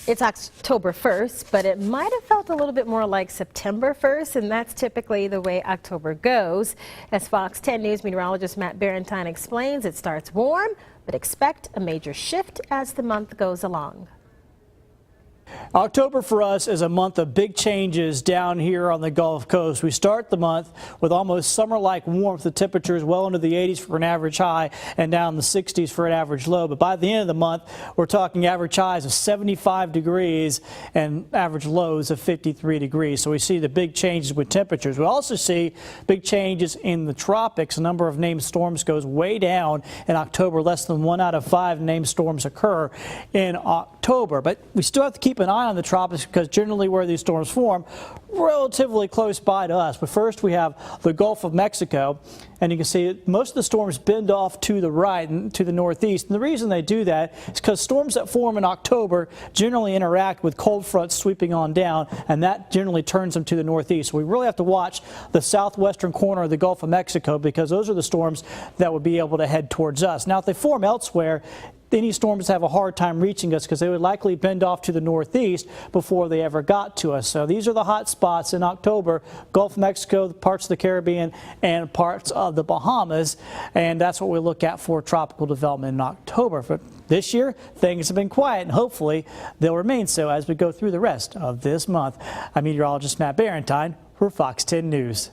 It's October 1st, but it might have felt a little bit more like September 1st, and that's typically the way October goes. As Fox 10 News meteorologist Matt Barentine explains, it starts warm, but expect a major shift as the month goes along. October for us is a month of big changes down here on the Gulf Coast. We start the month with almost summer-like warmth. The temperatures well into the 80s for an average high and down in the 60s for an average low. But by the end of the month, we're talking average highs of 75 degrees and average lows of 53 degrees. So we see the big changes with temperatures. We also see big changes in the tropics. The number of named storms goes way down in October. Less than 1 out of 5 named storms occur in October. But we still have to keep an eye on the tropics because generally where these storms form relatively close by to us. But first we have the Gulf of Mexico, and you can see most of the storms bend off to the right and to the northeast. And the reason they do that is because storms that form in October generally interact with cold fronts sweeping on down, and that generally turns them to the northeast. So we really have to watch the southwestern corner of the Gulf of Mexico because those are the storms that would be able to head towards us. Now if they form elsewhere, any storms have a hard time reaching us because they would likely bend off to the northeast before they ever got to us. So these are the hot spots in October: Gulf of Mexico, parts of the Caribbean, and parts of the Bahamas. And that's what we look at for tropical development in October. But this year, things have been quiet, and hopefully they'll remain so as we go through the rest of this month. I'm meteorologist Matt Barentine for Fox 10 News.